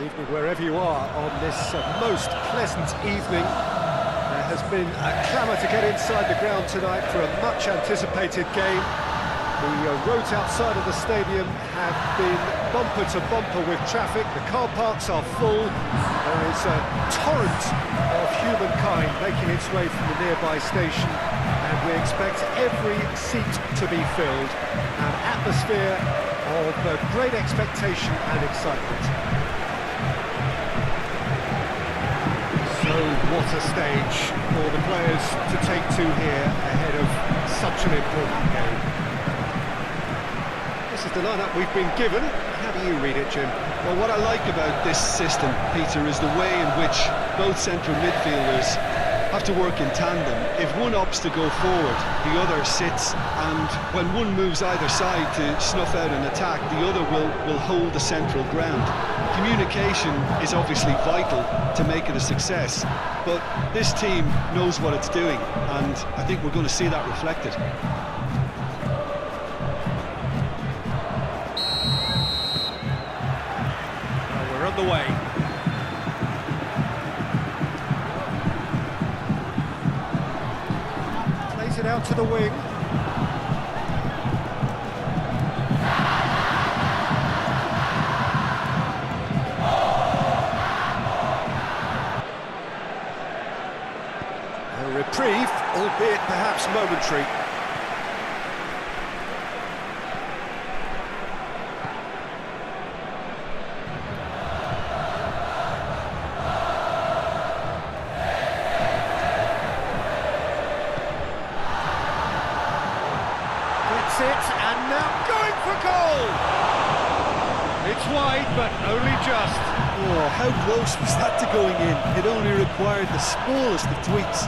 Good evening wherever you are on this most pleasant evening. There has been a clamour to get inside the ground tonight for a much anticipated game. The roads outside of the stadium have been bumper to bumper with traffic. The car parks are full. There is a torrent of humankind making its way from the nearby station, and we expect every seat to be filled. An atmosphere of great expectation and excitement. So what a stage for the players to take to here ahead of such an important game. This is the lineup we've been given. How do you read it, Jim? Well, what I like about this system, Peter, is the way in which both central midfielders have to work in tandem. If one opts to go forward, the other sits, and when one moves either side to snuff out an attack, the other will hold the central ground. Communication is obviously vital to make it a success, but this team knows what it's doing, and I think we're going to see that reflected. Well, we're on the way. Plays it out to the wing. A reprieve, albeit perhaps momentary. It, and now going for goal! It's wide, but only just. Oh, how close was that to going in? It only required the smallest of tweaks.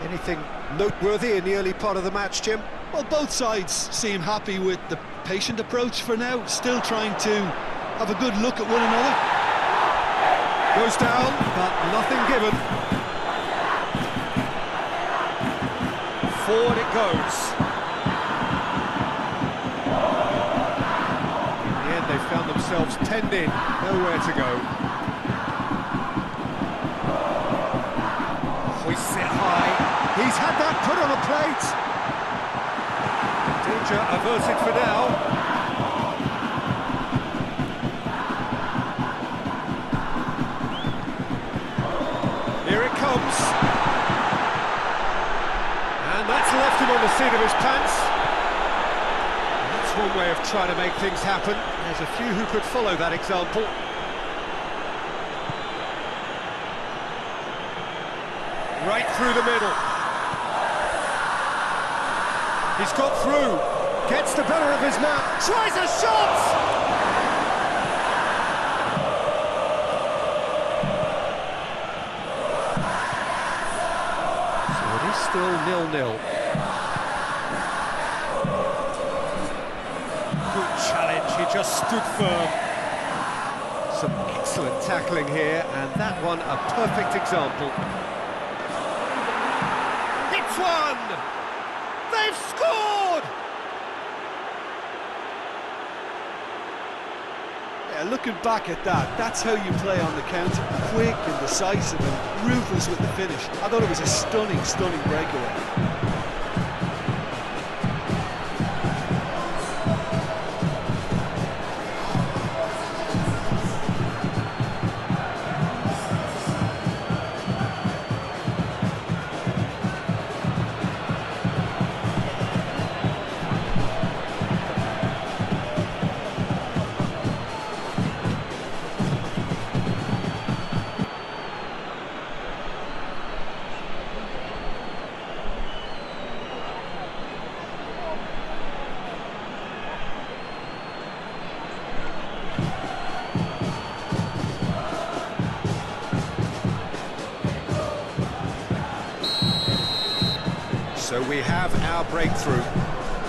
Anything noteworthy in the early part of the match, Jim? Well, both sides seem happy with the patient approach for now, still trying to have a good look at one another. Goes down, but nothing given. Forward it goes. In the end, they found themselves penned in, nowhere to go. Hoists it high. He's had that put on a plate. Danger averted for now. Here it comes. And that's left him on the seat of his pants. That's one way of trying to make things happen. There's a few who could follow that example. Right through the middle. He's got through, gets the better of his man, tries a shot! So it is still 0-0. Good challenge, he just stood firm. Some excellent tackling here, and that one a perfect example. It's one! They've scored! Yeah, looking back at that, that's how you play on the counter. Quick and decisive and ruthless with the finish. I thought it was a stunning, stunning breakaway. So we have our breakthrough.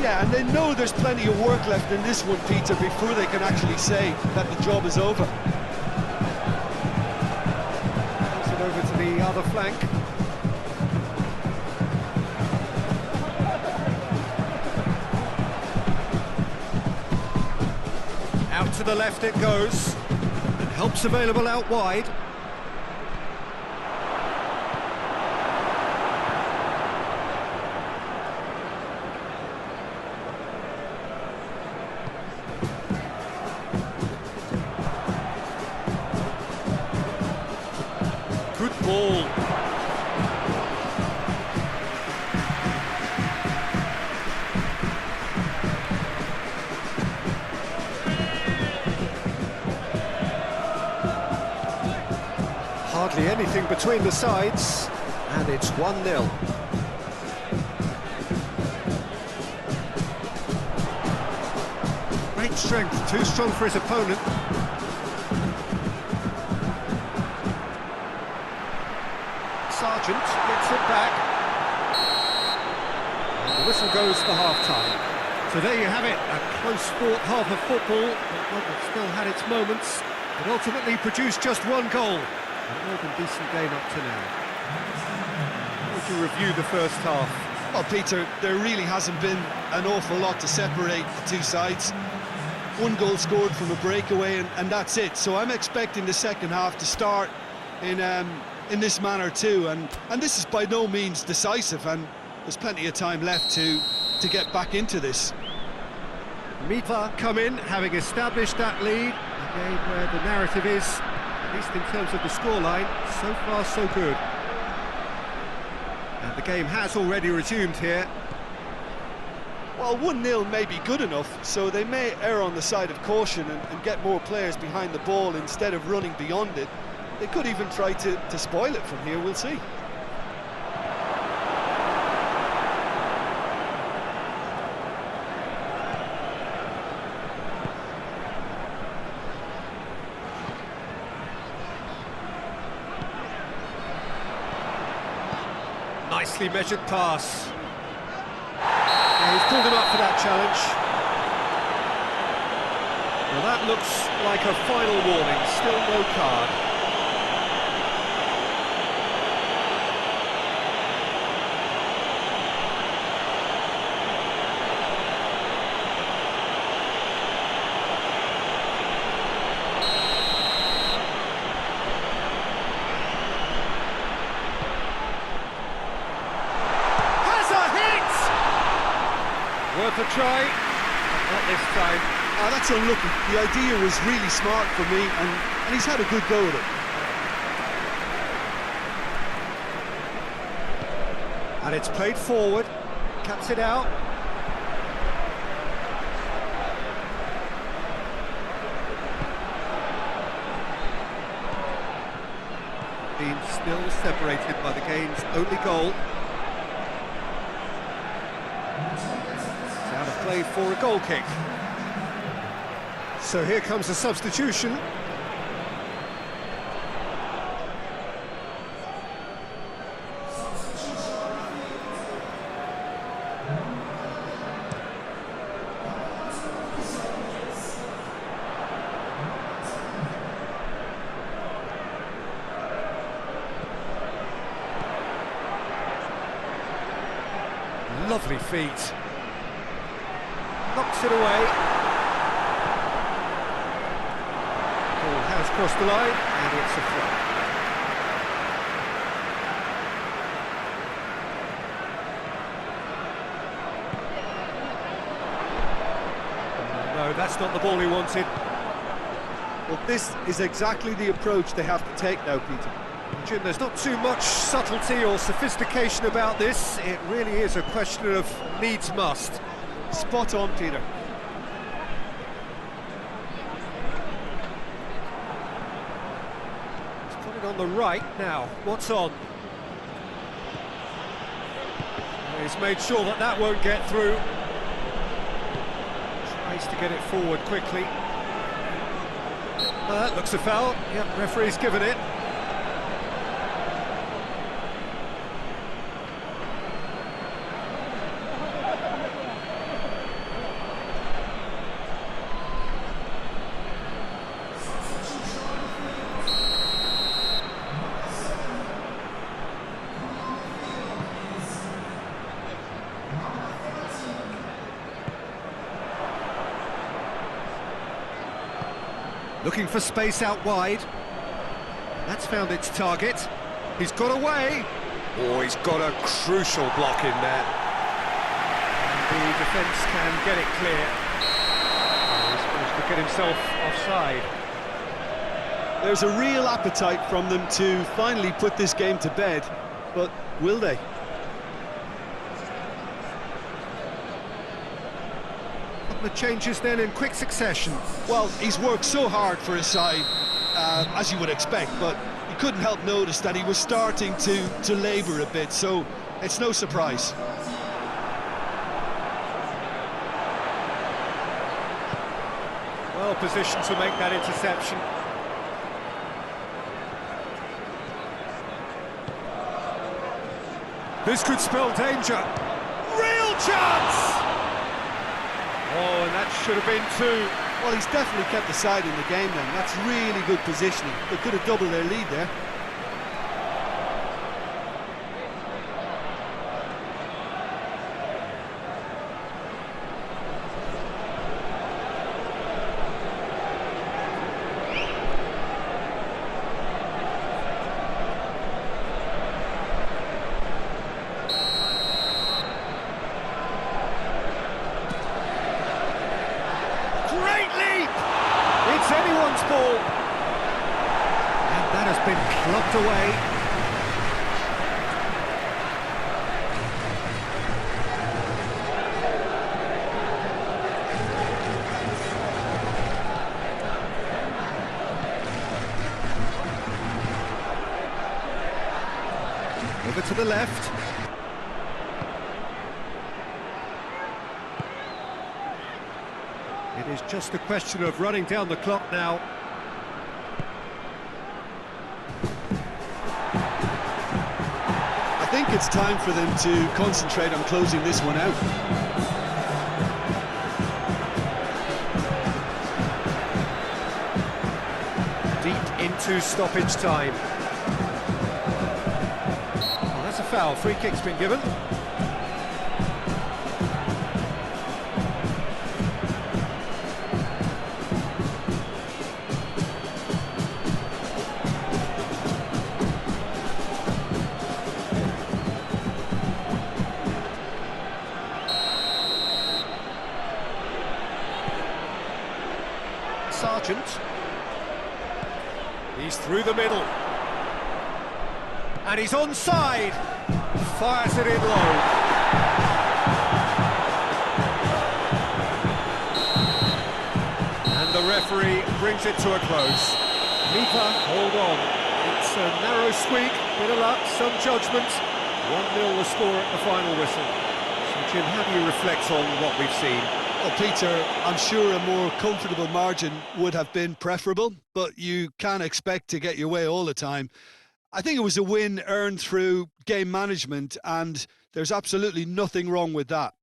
Yeah, and they know there's plenty of work left in this one, Peter, before they can actually say that the job is over. Pass it over to the other flank. Out to the left it goes, and help's available out wide. Good ball. Hardly anything between the sides, and it's 1-0. Great strength, too strong for his opponent. Sargent gets it back. And the whistle goes for half-time. So there you have it, a close-fought half of football, but one that still had its moments, but ultimately produced just one goal. A more than decent game up to now. How would you review the first half? Well, Peter, there really hasn't been an awful lot to separate the two sides. One goal scored from a breakaway, and that's it. So I'm expecting the second half to start in this manner too, and this is by no means decisive, and there's plenty of time left to get back into this. Mitva come in, having established that lead. A game where the narrative is, at least in terms of the scoreline, so far so good. And the game has already resumed here. Well, 1-0 may be good enough, so they may err on the side of caution and get more players behind the ball instead of running beyond it. They could even try to spoil it from here, we'll see. Nicely measured pass. Yeah, he's pulled him up for that challenge. Well, that looks like a final warning, still no card. Worth a try, but not this time. Oh, that's unlucky. The idea was really smart for me, and he's had a good go at it. And it's played forward, cuts it out. Being still separated by the game's only goal. Out of play for a goal kick. So here comes a substitution. Lovely feet. Knocks it away. Ball has crossed the line, and it's a throw. No, that's not the ball he wanted. Well, this is exactly the approach they have to take now, Peter. Jim, there's not too much subtlety or sophistication about this. It really is a question of needs must. Spot on, Peter. He's put it on the right now. What's on? He's made sure that that won't get through. Tries to get it forward quickly. Well, that looks a foul. Yep, referee's given it. Looking for space out wide. That's found its target. He's got away. Oh, he's got a crucial block in there. And the defence can get it clear. He's managed to get himself offside. There's a real appetite from them to finally put this game to bed, but will they? Couple of changes then in quick succession. Well, he's worked so hard for his side, as you would expect, but you couldn't help notice that he was starting to labour a bit, so it's no surprise. Well positioned to make that interception. This could spell danger. Real chance! Oh, and that should have been two. Well, he's definitely kept the side in the game then. That's really good positioning. They could have doubled their lead there. It's anyone's ball. And that has been clubbed away. Over to the left. It is just a question of running down the clock now. I think it's time for them to concentrate on closing this one out. Deep into stoppage time. Well, that's a foul. Free kick's been given. Sargent. He's through the middle. And he's onside. Fires it in low. And the referee brings it to a close. Keeper, hold on. It's a narrow squeak, bit of luck, some judgment. 1-0 the score at the final whistle. So Jim, how do you reflect on what we've seen? Well, Peter, I'm sure a more comfortable margin would have been preferable, but you can't expect to get your way all the time. I think it was a win earned through game management, and there's absolutely nothing wrong with that.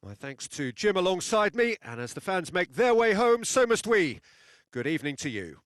My thanks to Jim alongside me, and as the fans make their way home, so must we. Good evening to you.